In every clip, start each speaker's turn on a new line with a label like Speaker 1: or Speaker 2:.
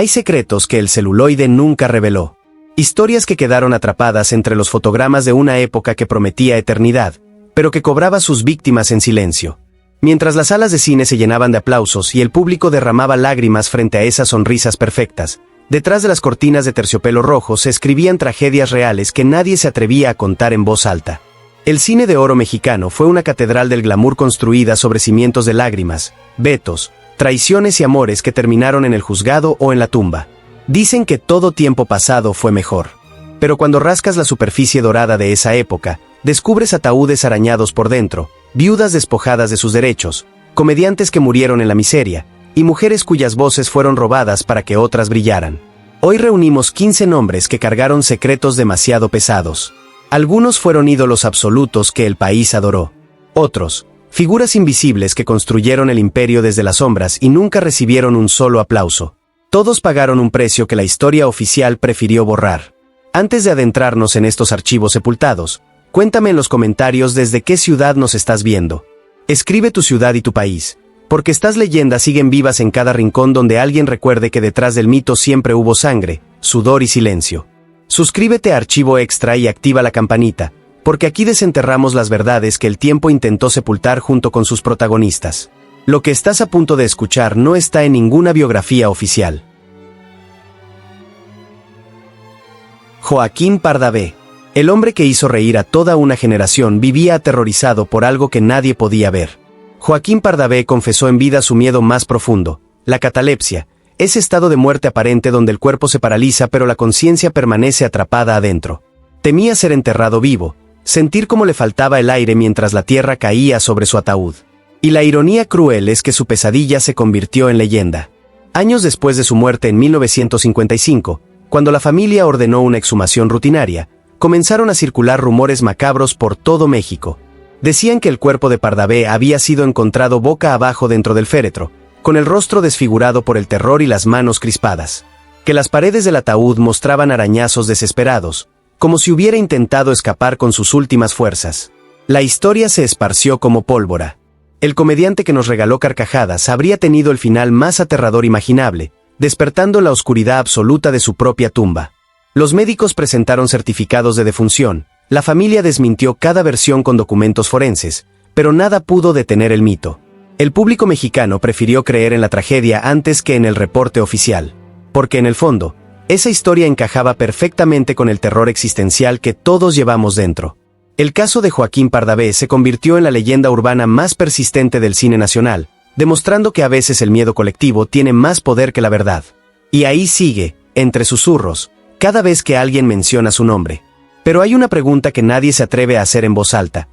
Speaker 1: Hay secretos que el celuloide nunca reveló. Historias que quedaron atrapadas entre los fotogramas de una época que prometía eternidad, pero que cobraba sus víctimas en silencio. Mientras las salas de cine se llenaban de aplausos y el público derramaba lágrimas frente a esas sonrisas perfectas, detrás de las cortinas de terciopelo rojo se escribían tragedias reales que nadie se atrevía a contar en voz alta. El cine de oro mexicano fue una catedral del glamour construida sobre cimientos de lágrimas, vetos, traiciones y amores que terminaron en el juzgado o en la tumba. Dicen que todo tiempo pasado fue mejor. Pero cuando rascas la superficie dorada de esa época, descubres ataúdes arañados por dentro, viudas despojadas de sus derechos, comediantes que murieron en la miseria, y mujeres cuyas voces fueron robadas para que otras brillaran. Hoy reunimos 15 nombres que cargaron secretos demasiado pesados. Algunos fueron ídolos absolutos que el país adoró. Otros, figuras invisibles que construyeron el imperio desde las sombras y nunca recibieron un solo aplauso. Todos pagaron un precio que la historia oficial prefirió borrar. Antes de adentrarnos en estos archivos sepultados, cuéntame en los comentarios desde qué ciudad nos estás viendo. Escribe tu ciudad y tu país, porque estas leyendas siguen vivas en cada rincón donde alguien recuerde que detrás del mito siempre hubo sangre, sudor y silencio. Suscríbete a Archivo Extra y activa la campanita, porque aquí desenterramos las verdades que el tiempo intentó sepultar junto con sus protagonistas. Lo que estás a punto de escuchar no está en ninguna biografía oficial. Joaquín Pardavé, el hombre que hizo reír a toda una generación, vivía aterrorizado por algo que nadie podía ver. Joaquín Pardavé confesó en vida su miedo más profundo, la catalepsia, ese estado de muerte aparente donde el cuerpo se paraliza pero la conciencia permanece atrapada adentro. Temía ser enterrado vivo, sentir cómo le faltaba el aire mientras la tierra caía sobre su ataúd. Y la ironía cruel es que su pesadilla se convirtió en leyenda. Años después de su muerte en 1955, cuando la familia ordenó una exhumación rutinaria, comenzaron a circular rumores macabros por todo México. Decían que el cuerpo de Pardavé había sido encontrado boca abajo dentro del féretro, con el rostro desfigurado por el terror y las manos crispadas. Que las paredes del ataúd mostraban arañazos desesperados, como si hubiera intentado escapar con sus últimas fuerzas. La historia se esparció como pólvora. El comediante que nos regaló carcajadas habría tenido el final más aterrador imaginable, despertando la oscuridad absoluta de su propia tumba. Los médicos presentaron certificados de defunción, la familia desmintió cada versión con documentos forenses, pero nada pudo detener el mito. El público mexicano prefirió creer en la tragedia antes que en el reporte oficial, porque en el fondo, esa historia encajaba perfectamente con el terror existencial que todos llevamos dentro. El caso de Joaquín Pardavé se convirtió en la leyenda urbana más persistente del cine nacional, demostrando que a veces el miedo colectivo tiene más poder que la verdad. Y ahí sigue, entre susurros, cada vez que alguien menciona su nombre. Pero hay una pregunta que nadie se atreve a hacer en voz alta.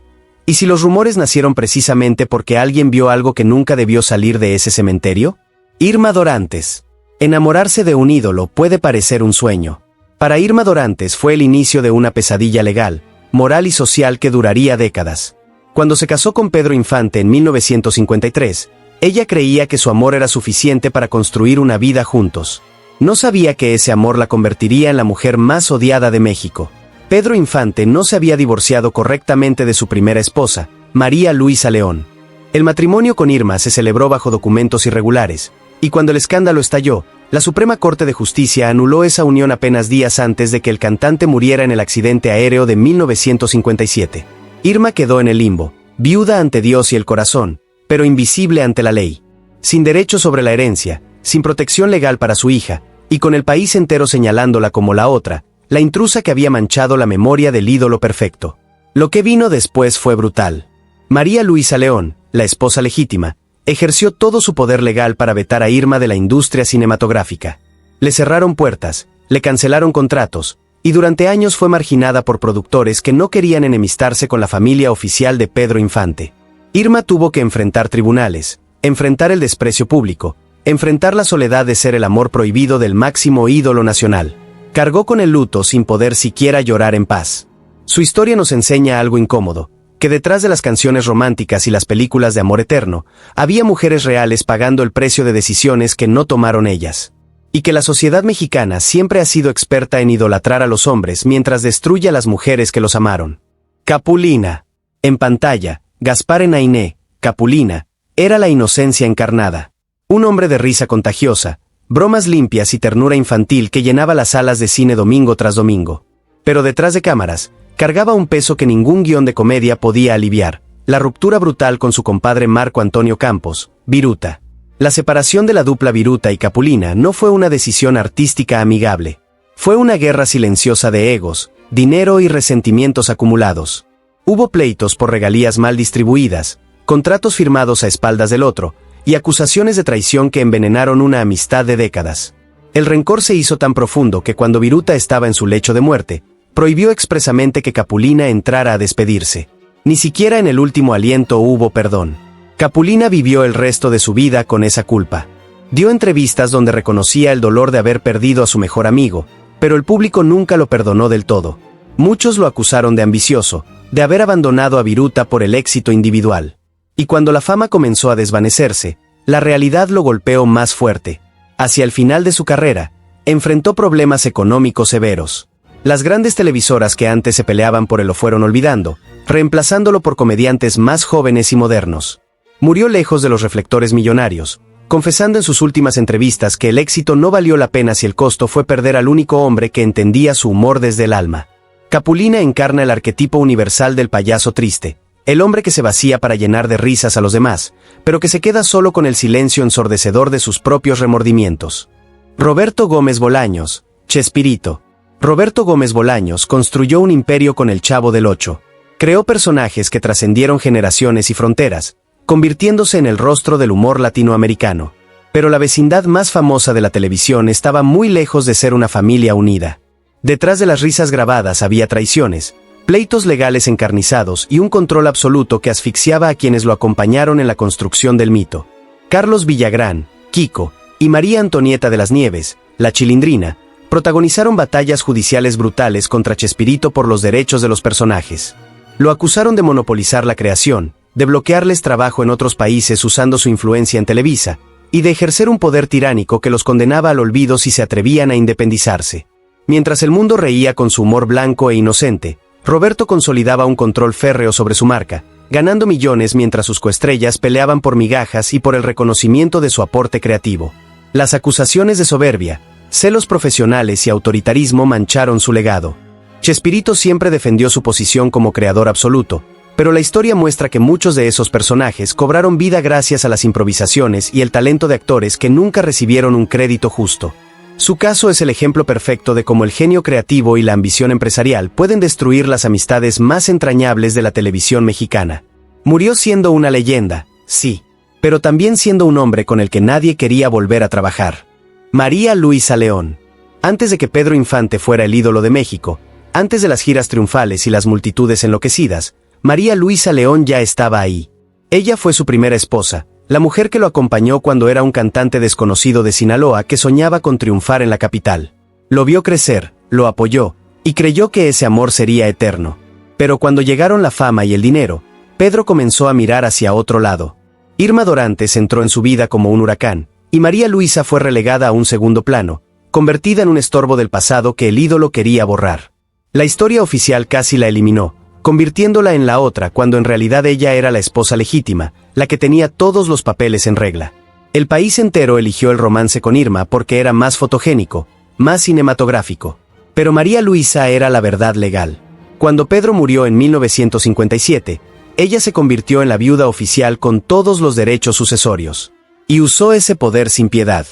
Speaker 1: ¿Y si los rumores nacieron precisamente porque alguien vio algo que nunca debió salir de ese cementerio? Irma Dorantes. Enamorarse de un ídolo puede parecer un sueño. Para Irma Dorantes fue el inicio de una pesadilla legal, moral y social que duraría décadas. Cuando se casó con Pedro Infante en 1953, ella creía que su amor era suficiente para construir una vida juntos. No sabía que ese amor la convertiría en la mujer más odiada de México. Pedro Infante no se había divorciado correctamente de su primera esposa, María Luisa León. El matrimonio con Irma se celebró bajo documentos irregulares, y cuando el escándalo estalló, la Suprema Corte de Justicia anuló esa unión apenas días antes de que el cantante muriera en el accidente aéreo de 1957. Irma quedó en el limbo, viuda ante Dios y el corazón, pero invisible ante la ley. Sin derecho sobre la herencia, sin protección legal para su hija, y con el país entero señalándola como la otra, la intrusa que había manchado la memoria del ídolo perfecto. Lo que vino después fue brutal. María Luisa León, la esposa legítima, ejerció todo su poder legal para vetar a Irma de la industria cinematográfica. Le cerraron puertas, le cancelaron contratos, y durante años fue marginada por productores que no querían enemistarse con la familia oficial de Pedro Infante. Irma tuvo que enfrentar tribunales, enfrentar el desprecio público, enfrentar la soledad de ser el amor prohibido del máximo ídolo nacional. Cargó con el luto sin poder siquiera llorar en paz. Su historia nos enseña algo incómodo, que detrás de las canciones románticas y las películas de amor eterno, había mujeres reales pagando el precio de decisiones que no tomaron ellas. Y que la sociedad mexicana siempre ha sido experta en idolatrar a los hombres mientras destruye a las mujeres que los amaron. Capulina. En pantalla, Gaspar Enainé, Capulina, era la inocencia encarnada. Un hombre de risa contagiosa, bromas limpias y ternura infantil que llenaba las salas de cine domingo tras domingo. Pero detrás de cámaras, cargaba un peso que ningún guión de comedia podía aliviar: la ruptura brutal con su compadre Marco Antonio Campos, Viruta. La separación de la dupla Viruta y Capulina no fue una decisión artística amigable. Fue una guerra silenciosa de egos, dinero y resentimientos acumulados. Hubo pleitos por regalías mal distribuidas, contratos firmados a espaldas del otro, y acusaciones de traición que envenenaron una amistad de décadas. El rencor se hizo tan profundo que cuando Viruta estaba en su lecho de muerte, prohibió expresamente que Capulina entrara a despedirse. Ni siquiera en el último aliento hubo perdón. Capulina vivió el resto de su vida con esa culpa. Dio entrevistas donde reconocía el dolor de haber perdido a su mejor amigo, pero el público nunca lo perdonó del todo. Muchos lo acusaron de ambicioso, de haber abandonado a Viruta por el éxito individual. Y cuando la fama comenzó a desvanecerse, la realidad lo golpeó más fuerte. Hacia el final de su carrera, enfrentó problemas económicos severos. Las grandes televisoras que antes se peleaban por él lo fueron olvidando, reemplazándolo por comediantes más jóvenes y modernos. Murió lejos de los reflectores millonarios, confesando en sus últimas entrevistas que el éxito no valió la pena si el costo fue perder al único hombre que entendía su humor desde el alma. Capulina encarna el arquetipo universal del payaso triste, el hombre que se vacía para llenar de risas a los demás, pero que se queda solo con el silencio ensordecedor de sus propios remordimientos. Roberto Gómez Bolaños, Chespirito. Roberto Gómez Bolaños construyó un imperio con El Chavo del Ocho. Creó personajes que trascendieron generaciones y fronteras, convirtiéndose en el rostro del humor latinoamericano. Pero la vecindad más famosa de la televisión estaba muy lejos de ser una familia unida. Detrás de las risas grabadas había traiciones, pleitos legales encarnizados y un control absoluto que asfixiaba a quienes lo acompañaron en la construcción del mito. Carlos Villagrán, Kiko, y María Antonieta de las Nieves, la Chilindrina, protagonizaron batallas judiciales brutales contra Chespirito por los derechos de los personajes. Lo acusaron de monopolizar la creación, de bloquearles trabajo en otros países usando su influencia en Televisa, y de ejercer un poder tiránico que los condenaba al olvido si se atrevían a independizarse. Mientras el mundo reía con su humor blanco e inocente, Roberto consolidaba un control férreo sobre su marca, ganando millones mientras sus coestrellas peleaban por migajas y por el reconocimiento de su aporte creativo. Las acusaciones de soberbia, celos profesionales y autoritarismo mancharon su legado. Chespirito siempre defendió su posición como creador absoluto, pero la historia muestra que muchos de esos personajes cobraron vida gracias a las improvisaciones y el talento de actores que nunca recibieron un crédito justo. Su caso es el ejemplo perfecto de cómo el genio creativo y la ambición empresarial pueden destruir las amistades más entrañables de la televisión mexicana. Murió siendo una leyenda, sí, pero también siendo un hombre con el que nadie quería volver a trabajar. María Luisa León. Antes de que Pedro Infante fuera el ídolo de México, antes de las giras triunfales y las multitudes enloquecidas, María Luisa León ya estaba ahí. Ella fue su primera esposa, la mujer que lo acompañó cuando era un cantante desconocido de Sinaloa que soñaba con triunfar en la capital. Lo vio crecer, lo apoyó, y creyó que ese amor sería eterno. Pero cuando llegaron la fama y el dinero, Pedro comenzó a mirar hacia otro lado. Irma Dorantes entró en su vida como un huracán, y María Luisa fue relegada a un segundo plano, convertida en un estorbo del pasado que el ídolo quería borrar. La historia oficial casi la eliminó, convirtiéndola en la otra cuando en realidad ella era la esposa legítima, la que tenía todos los papeles en regla. El país entero eligió el romance con Irma porque era más fotogénico, más cinematográfico. Pero María Luisa era la verdad legal. Cuando Pedro murió en 1957, ella se convirtió en la viuda oficial con todos los derechos sucesorios. Y usó ese poder sin piedad.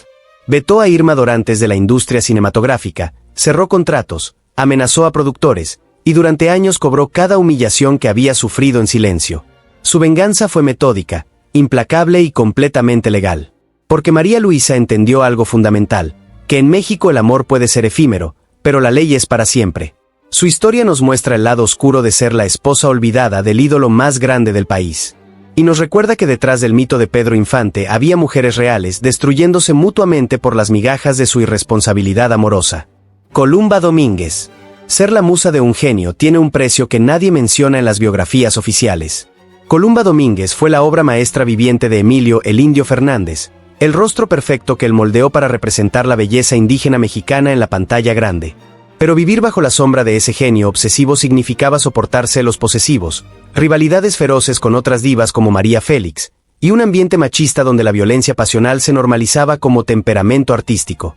Speaker 1: Vetó a Irma Dorantes de la industria cinematográfica, cerró contratos, amenazó a productores, y durante años cobró cada humillación que había sufrido en silencio. Su venganza fue metódica, implacable y completamente legal. Porque María Luisa entendió algo fundamental, que en México el amor puede ser efímero, pero la ley es para siempre. Su historia nos muestra el lado oscuro de ser la esposa olvidada del ídolo más grande del país. Y nos recuerda que detrás del mito de Pedro Infante había mujeres reales destruyéndose mutuamente por las migajas de su irresponsabilidad amorosa. Columba Domínguez. Ser la musa de un genio tiene un precio que nadie menciona en las biografías oficiales. Columba Domínguez fue la obra maestra viviente de Emilio "el Indio" Fernández, el rostro perfecto que él moldeó para representar la belleza indígena mexicana en la pantalla grande. Pero vivir bajo la sombra de ese genio obsesivo significaba soportar celos posesivos, rivalidades feroces con otras divas como María Félix, y un ambiente machista donde la violencia pasional se normalizaba como temperamento artístico.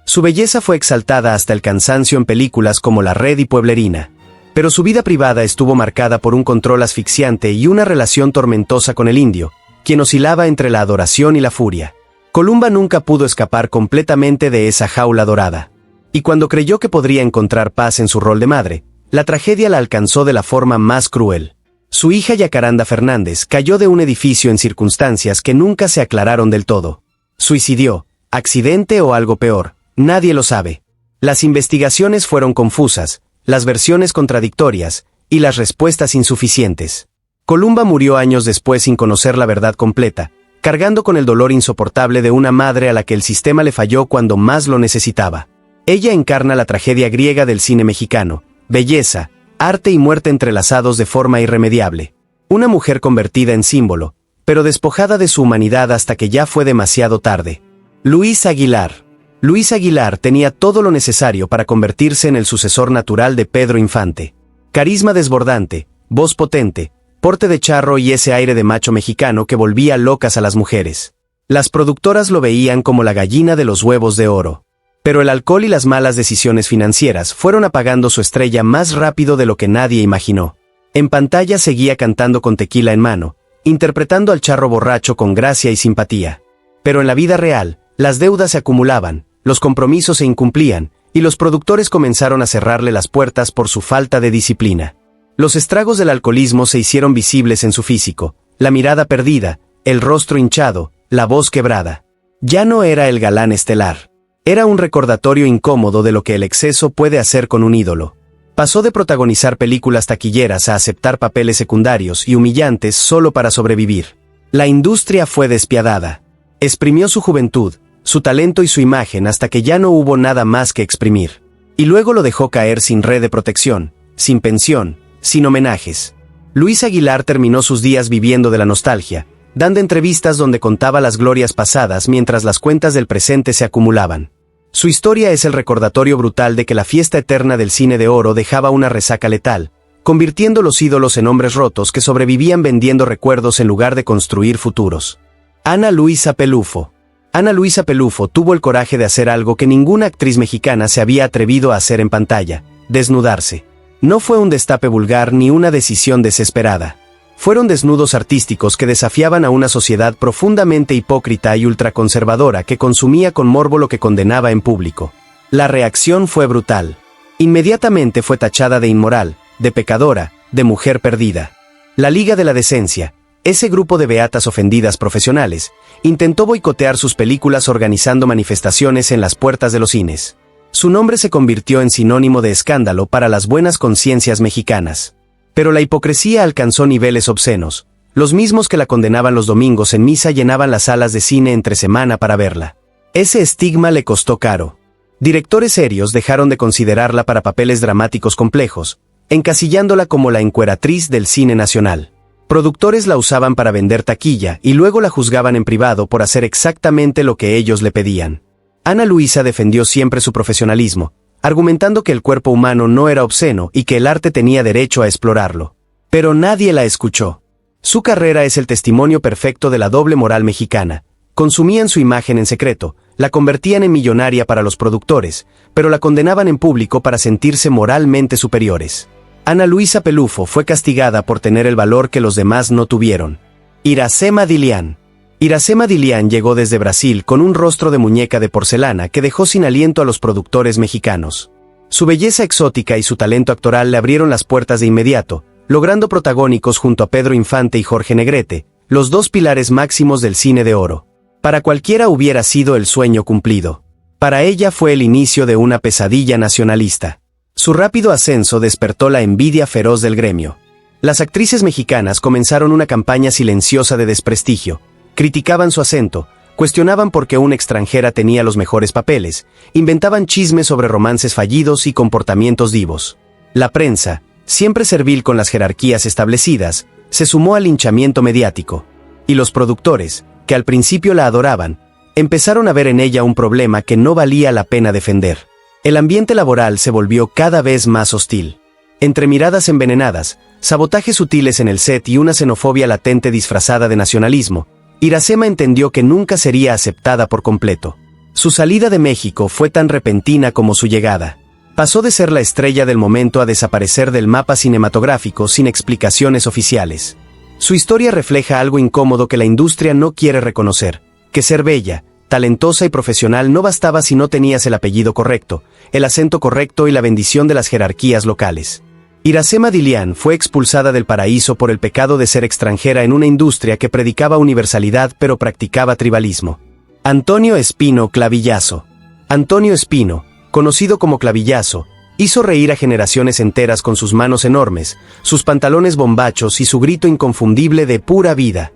Speaker 1: Su belleza fue exaltada hasta el cansancio en películas como La Red y Pueblerina, pero su vida privada estuvo marcada por un control asfixiante y una relación tormentosa con el indio, quien oscilaba entre la adoración y la furia. Columba nunca pudo escapar completamente de esa jaula dorada. Y cuando creyó que podría encontrar paz en su rol de madre, la tragedia la alcanzó de la forma más cruel. Su hija Yacaranda Fernández cayó de un edificio en circunstancias que nunca se aclararon del todo. ¿Suicidió, accidente o algo peor? Nadie lo sabe. Las investigaciones fueron confusas, las versiones contradictorias, y las respuestas insuficientes. Columba murió años después sin conocer la verdad completa, cargando con el dolor insoportable de una madre a la que el sistema le falló cuando más lo necesitaba. Ella encarna la tragedia griega del cine mexicano: belleza, arte y muerte entrelazados de forma irremediable. Una mujer convertida en símbolo, pero despojada de su humanidad hasta que ya fue demasiado tarde. Luis Aguilar. Luis Aguilar tenía todo lo necesario para convertirse en el sucesor natural de Pedro Infante. Carisma desbordante, voz potente, porte de charro y ese aire de macho mexicano que volvía locas a las mujeres. Las productoras lo veían como la gallina de los huevos de oro. Pero el alcohol y las malas decisiones financieras fueron apagando su estrella más rápido de lo que nadie imaginó. En pantalla seguía cantando con tequila en mano, interpretando al charro borracho con gracia y simpatía. Pero en la vida real, las deudas se acumulaban, los compromisos se incumplían, y los productores comenzaron a cerrarle las puertas por su falta de disciplina. Los estragos del alcoholismo se hicieron visibles en su físico: la mirada perdida, el rostro hinchado, la voz quebrada. Ya no era el galán estelar. Era un recordatorio incómodo de lo que el exceso puede hacer con un ídolo. Pasó de protagonizar películas taquilleras a aceptar papeles secundarios y humillantes solo para sobrevivir. La industria fue despiadada. Exprimió su juventud, su talento y su imagen hasta que ya no hubo nada más que exprimir. Y luego lo dejó caer sin red de protección, sin pensión, sin homenajes. Luis Aguilar terminó sus días viviendo de la nostalgia, dando entrevistas donde contaba las glorias pasadas mientras las cuentas del presente se acumulaban. Su historia es el recordatorio brutal de que la fiesta eterna del cine de oro dejaba una resaca letal, convirtiendo los ídolos en hombres rotos que sobrevivían vendiendo recuerdos en lugar de construir futuros. Ana Luisa Pelufo. Ana Luisa Pelufo tuvo el coraje de hacer algo que ninguna actriz mexicana se había atrevido a hacer en pantalla: desnudarse. No fue un destape vulgar ni una decisión desesperada. Fueron desnudos artísticos que desafiaban a una sociedad profundamente hipócrita y ultraconservadora que consumía con morbo lo que condenaba en público. La reacción fue brutal. Inmediatamente fue tachada de inmoral, de pecadora, de mujer perdida. La Liga de la Decencia, ese grupo de beatas ofendidas profesionales, intentó boicotear sus películas organizando manifestaciones en las puertas de los cines. Su nombre se convirtió en sinónimo de escándalo para las buenas conciencias mexicanas. Pero la hipocresía alcanzó niveles obscenos. Los mismos que la condenaban los domingos en misa llenaban las salas de cine entre semana para verla. Ese estigma le costó caro. Directores serios dejaron de considerarla para papeles dramáticos complejos, encasillándola como la encueratriz del cine nacional. Productores la usaban para vender taquilla y luego la juzgaban en privado por hacer exactamente lo que ellos le pedían. Ana Luisa defendió siempre su profesionalismo, argumentando que el cuerpo humano no era obsceno y que el arte tenía derecho a explorarlo. Pero nadie la escuchó. Su carrera es el testimonio perfecto de la doble moral mexicana. Consumían su imagen en secreto, la convertían en millonaria para los productores, pero la condenaban en público para sentirse moralmente superiores. Ana Luisa Pelufo fue castigada por tener el valor que los demás no tuvieron. Iracema Dilián. Iracema Dilián llegó desde Brasil con un rostro de muñeca de porcelana que dejó sin aliento a los productores mexicanos. Su belleza exótica y su talento actoral le abrieron las puertas de inmediato, logrando protagónicos junto a Pedro Infante y Jorge Negrete, los dos pilares máximos del cine de oro. Para cualquiera hubiera sido el sueño cumplido. Para ella fue el inicio de una pesadilla nacionalista. Su rápido ascenso despertó la envidia feroz del gremio. Las actrices mexicanas comenzaron una campaña silenciosa de desprestigio. Criticaban su acento, cuestionaban por qué una extranjera tenía los mejores papeles, inventaban chismes sobre romances fallidos y comportamientos divos. La prensa, siempre servil con las jerarquías establecidas, se sumó al linchamiento mediático. Y los productores, que al principio la adoraban, empezaron a ver en ella un problema que no valía la pena defender. El ambiente laboral se volvió cada vez más hostil. Entre miradas envenenadas, sabotajes sutiles en el set y una xenofobia latente disfrazada de nacionalismo, Iracema entendió que nunca sería aceptada por completo. Su salida de México fue tan repentina como su llegada. Pasó de ser la estrella del momento a desaparecer del mapa cinematográfico sin explicaciones oficiales. Su historia refleja algo incómodo que la industria no quiere reconocer, que ser bella, talentosa y profesional no bastaba si no tenías el apellido correcto, el acento correcto y la bendición de las jerarquías locales. Iracema Dilián fue expulsada del paraíso por el pecado de ser extranjera en una industria que predicaba universalidad pero practicaba tribalismo. Antonio Espino Clavillazo. Antonio Espino, conocido como Clavillazo, hizo reír a generaciones enteras con sus manos enormes, sus pantalones bombachos y su grito inconfundible de pura vida.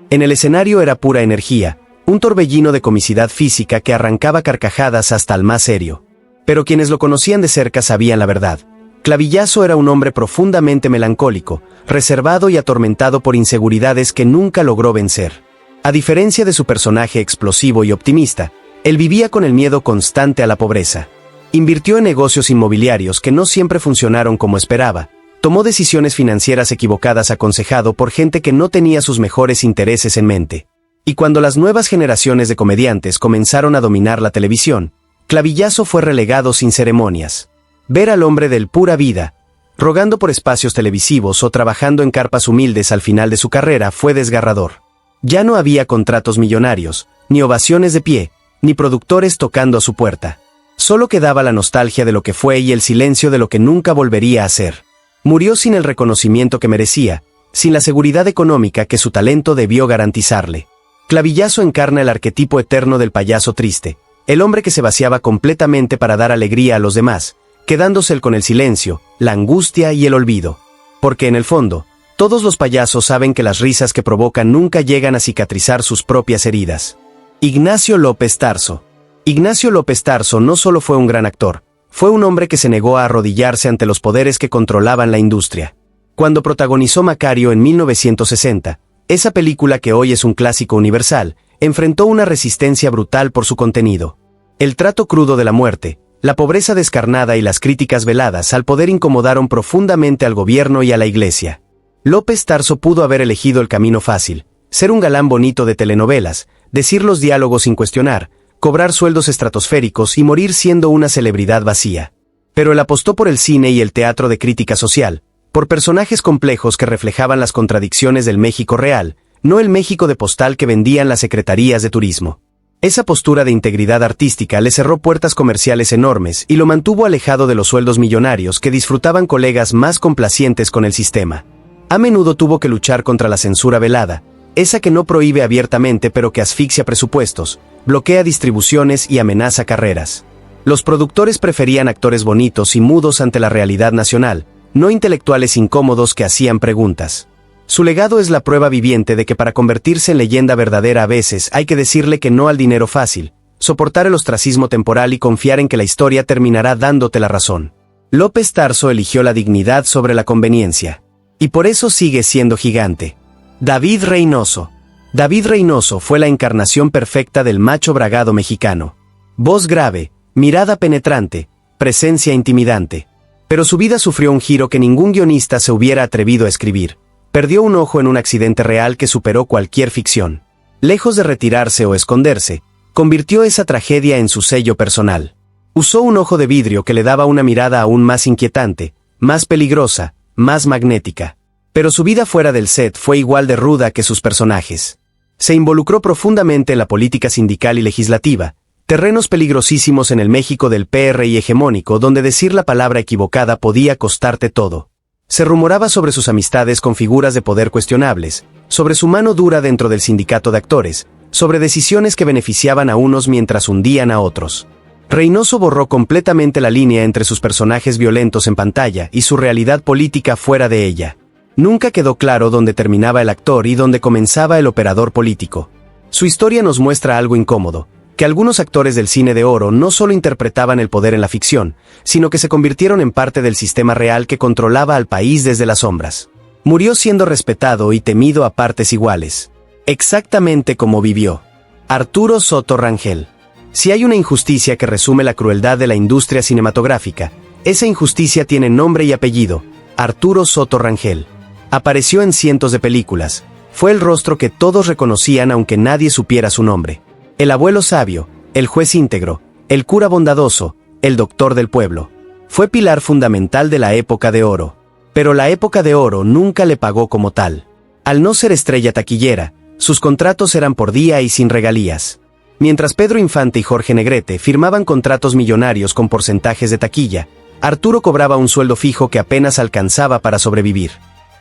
Speaker 1: En el escenario era pura energía, un torbellino de comicidad física que arrancaba carcajadas hasta el más serio. Pero quienes lo conocían de cerca sabían la verdad. Clavillazo era un hombre profundamente melancólico, reservado y atormentado por inseguridades que nunca logró vencer. A diferencia de su personaje explosivo y optimista, él vivía con el miedo constante a la pobreza. Invirtió en negocios inmobiliarios que no siempre funcionaron como esperaba. Tomó decisiones financieras equivocadas aconsejado por gente que no tenía sus mejores intereses en mente. Y cuando las nuevas generaciones de comediantes comenzaron a dominar la televisión, Clavillazo fue relegado sin ceremonias. Ver al hombre del pura vida, rogando por espacios televisivos o trabajando en carpas humildes al final de su carrera fue desgarrador. Ya no había contratos millonarios, ni ovaciones de pie, ni productores tocando a su puerta. Solo quedaba la nostalgia de lo que fue y el silencio de lo que nunca volvería a ser. Murió sin el reconocimiento que merecía, sin la seguridad económica que su talento debió garantizarle. Clavillazo encarna el arquetipo eterno del payaso triste, el hombre que se vaciaba completamente para dar alegría a los demás, quedándose él con el silencio, la angustia y el olvido. Porque en el fondo, todos los payasos saben que las risas que provocan nunca llegan a cicatrizar sus propias heridas. Ignacio López Tarso. Ignacio López Tarso no solo fue un gran actor, fue un hombre que se negó a arrodillarse ante los poderes que controlaban la industria. Cuando protagonizó Macario en 1960, esa película que hoy es un clásico universal, enfrentó una resistencia brutal por su contenido. El trato crudo de la muerte, la pobreza descarnada y las críticas veladas al poder incomodaron profundamente al gobierno y a la iglesia. López Tarso pudo haber elegido el camino fácil, ser un galán bonito de telenovelas, decir los diálogos sin cuestionar, cobrar sueldos estratosféricos y morir siendo una celebridad vacía. Pero él apostó por el cine y el teatro de crítica social, por personajes complejos que reflejaban las contradicciones del México real, no el México de postal que vendían las secretarías de turismo. Esa postura de integridad artística le cerró puertas comerciales enormes y lo mantuvo alejado de los sueldos millonarios que disfrutaban colegas más complacientes con el sistema. A menudo tuvo que luchar contra la censura velada, esa que no prohíbe abiertamente pero que asfixia presupuestos, bloquea distribuciones y amenaza carreras. Los productores preferían actores bonitos y mudos ante la realidad nacional, no intelectuales incómodos que hacían preguntas. Su legado es la prueba viviente de que para convertirse en leyenda verdadera a veces hay que decirle que no al dinero fácil, soportar el ostracismo temporal y confiar en que la historia terminará dándote la razón. López Tarso eligió la dignidad sobre la conveniencia. Y por eso sigue siendo gigante. David Reynoso. David Reynoso fue la encarnación perfecta del macho bragado mexicano. Voz grave, mirada penetrante, presencia intimidante. Pero su vida sufrió un giro que ningún guionista se hubiera atrevido a escribir. Perdió un ojo en un accidente real que superó cualquier ficción. Lejos de retirarse o esconderse, convirtió esa tragedia en su sello personal. Usó un ojo de vidrio que le daba una mirada aún más inquietante, más peligrosa, más magnética. Pero su vida fuera del set fue igual de ruda que sus personajes. Se involucró profundamente en la política sindical y legislativa, terrenos peligrosísimos en el México del PRI hegemónico donde decir la palabra equivocada podía costarte todo. Se rumoraba sobre sus amistades con figuras de poder cuestionables, sobre su mano dura dentro del sindicato de actores, sobre decisiones que beneficiaban a unos mientras hundían a otros. Reynoso borró completamente la línea entre sus personajes violentos en pantalla y su realidad política fuera de ella. Nunca quedó claro dónde terminaba el actor y dónde comenzaba el operador político. Su historia nos muestra algo incómodo, que algunos actores del cine de oro no solo interpretaban el poder en la ficción, sino que se convirtieron en parte del sistema real que controlaba al país desde las sombras. Murió siendo respetado y temido a partes iguales. Exactamente como vivió. Arturo Soto Rangel. Si hay una injusticia que resume la crueldad de la industria cinematográfica, esa injusticia tiene nombre y apellido: Arturo Soto Rangel. Apareció en cientos de películas, Fue el rostro que todos reconocían aunque nadie supiera su nombre. El abuelo sabio, el juez íntegro, el cura bondadoso, el doctor del pueblo. Fue pilar fundamental de la época de oro. Pero la época de oro nunca le pagó como tal. Al no ser estrella taquillera, sus contratos eran por día y sin regalías. Mientras Pedro Infante y Jorge Negrete firmaban contratos millonarios con porcentajes de taquilla, Arturo cobraba un sueldo fijo que apenas alcanzaba para sobrevivir.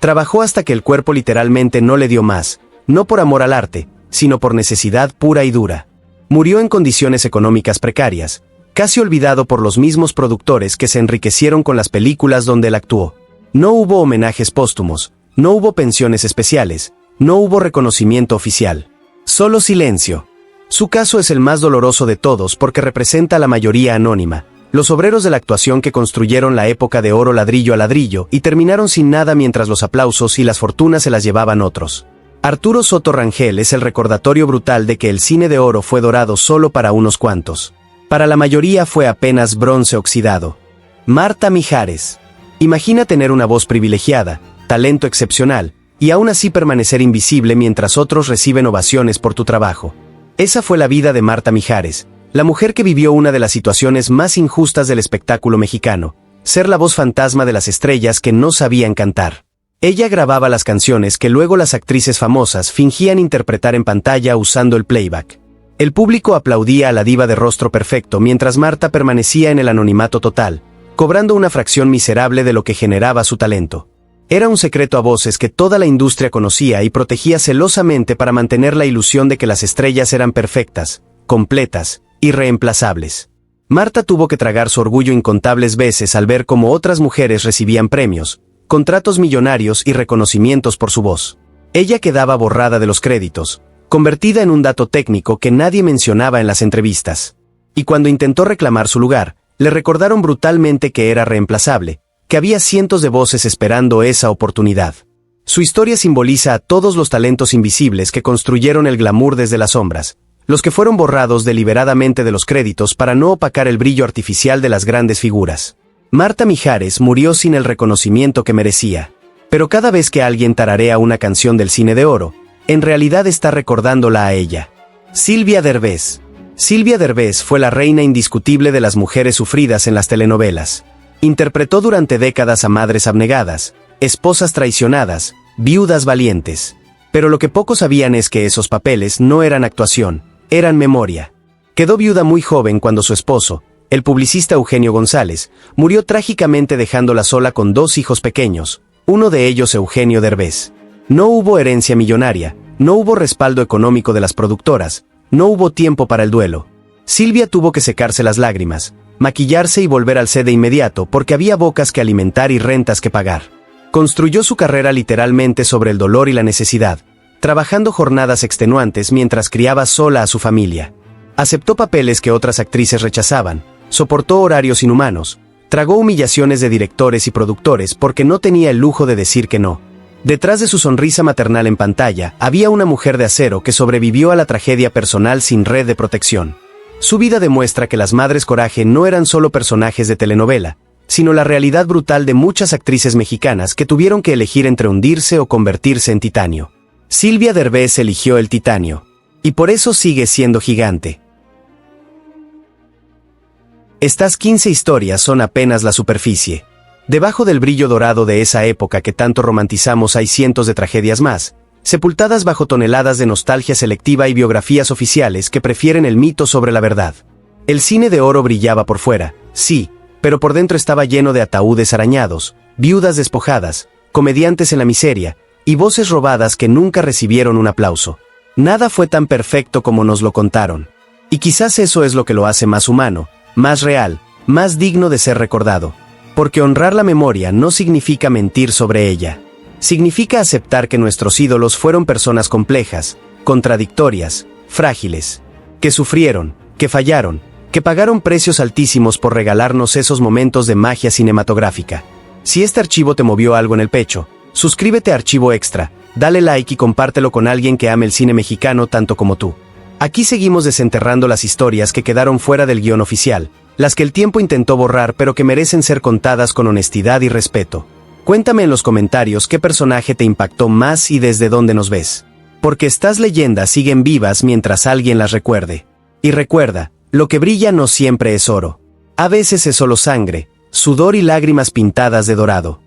Speaker 1: Trabajó hasta que el cuerpo literalmente no le dio más, no por amor al arte, sino por necesidad pura y dura. Murió en condiciones económicas precarias, casi olvidado por los mismos productores que se enriquecieron con las películas donde él actuó. No hubo homenajes póstumos, no hubo pensiones especiales, no hubo reconocimiento oficial. Solo silencio. Su caso es el más doloroso de todos porque representa a la mayoría anónima, los obreros de la actuación que construyeron la época de oro ladrillo a ladrillo y terminaron sin nada mientras los aplausos y las fortunas se las llevaban otros. Arturo Soto Rangel es el recordatorio brutal de que el cine de oro fue dorado solo para unos cuantos. Para la mayoría fue apenas bronce oxidado. Marta Mijares. Imagina tener una voz privilegiada, talento excepcional, y aún así permanecer invisible mientras otros reciben ovaciones por tu trabajo. Esa fue la vida de Marta Mijares, la mujer que vivió una de las situaciones más injustas del espectáculo mexicano, ser la voz fantasma de las estrellas que no sabían cantar. Ella grababa las canciones que luego las actrices famosas fingían interpretar en pantalla usando el playback. El público aplaudía a la diva de rostro perfecto mientras Marta permanecía en el anonimato total, cobrando una fracción miserable de lo que generaba su talento. Era un secreto a voces que toda la industria conocía y protegía celosamente para mantener la ilusión de que las estrellas eran perfectas, completas, irreemplazables. Marta tuvo que tragar su orgullo incontables veces al ver cómo otras mujeres recibían premios, contratos millonarios y reconocimientos por su voz. Ella quedaba borrada de los créditos, convertida en un dato técnico que nadie mencionaba en las entrevistas. Y cuando intentó reclamar su lugar, le recordaron brutalmente que era reemplazable, que había cientos de voces esperando esa oportunidad. Su historia simboliza a todos los talentos invisibles que construyeron el glamour desde las sombras, los que fueron borrados deliberadamente de los créditos para no opacar el brillo artificial de las grandes figuras. Marta Mijares murió sin el reconocimiento que merecía. Pero cada vez que alguien tararea una canción del cine de oro, en realidad está recordándola a ella. Silvia Derbez. Silvia Derbez fue la reina indiscutible de las mujeres sufridas en las telenovelas. Interpretó durante décadas a madres abnegadas, esposas traicionadas, viudas valientes. Pero lo que pocos sabían es que esos papeles no eran actuación, eran memoria. Quedó viuda muy joven cuando su esposo, el publicista Eugenio González, murió trágicamente dejándola sola con 2 hijos pequeños, uno de ellos Eugenio Derbez. No hubo herencia millonaria, no hubo respaldo económico de las productoras, no hubo tiempo para el duelo. Silvia tuvo que secarse las lágrimas, maquillarse y volver al set de inmediato porque había bocas que alimentar y rentas que pagar. Construyó su carrera literalmente sobre el dolor y la necesidad, trabajando jornadas extenuantes mientras criaba sola a su familia. Aceptó papeles que otras actrices rechazaban, soportó horarios inhumanos, tragó humillaciones de directores y productores porque no tenía el lujo de decir que no. Detrás de su sonrisa maternal en pantalla, había una mujer de acero que sobrevivió a la tragedia personal sin red de protección. Su vida demuestra que las Madres Coraje no eran solo personajes de telenovela, sino la realidad brutal de muchas actrices mexicanas que tuvieron que elegir entre hundirse o convertirse en titanio. Silvia Derbez eligió el titanio. Y por eso sigue siendo gigante. Estas 15 historias son apenas la superficie. Debajo del brillo dorado de esa época que tanto romantizamos hay cientos de tragedias más, sepultadas bajo toneladas de nostalgia selectiva y biografías oficiales que prefieren el mito sobre la verdad. El cine de oro brillaba por fuera, sí, pero por dentro estaba lleno de ataúdes arañados, viudas despojadas, comediantes en la miseria, y voces robadas que nunca recibieron un aplauso. Nada fue tan perfecto como nos lo contaron. Y quizás eso es lo que lo hace más humano, más real, más digno de ser recordado. Porque honrar la memoria no significa mentir sobre ella. Significa aceptar que nuestros ídolos fueron personas complejas, contradictorias, frágiles, que sufrieron, que fallaron, que pagaron precios altísimos por regalarnos esos momentos de magia cinematográfica. Si este archivo te movió algo en el pecho, suscríbete a Archivo Extra, dale like y compártelo con alguien que ame el cine mexicano tanto como tú. Aquí seguimos desenterrando las historias que quedaron fuera del guión oficial, las que el tiempo intentó borrar pero que merecen ser contadas con honestidad y respeto. Cuéntame en los comentarios qué personaje te impactó más y desde dónde nos ves. Porque estas leyendas siguen vivas mientras alguien las recuerde. Y recuerda, lo que brilla no siempre es oro. A veces es solo sangre, sudor y lágrimas pintadas de dorado.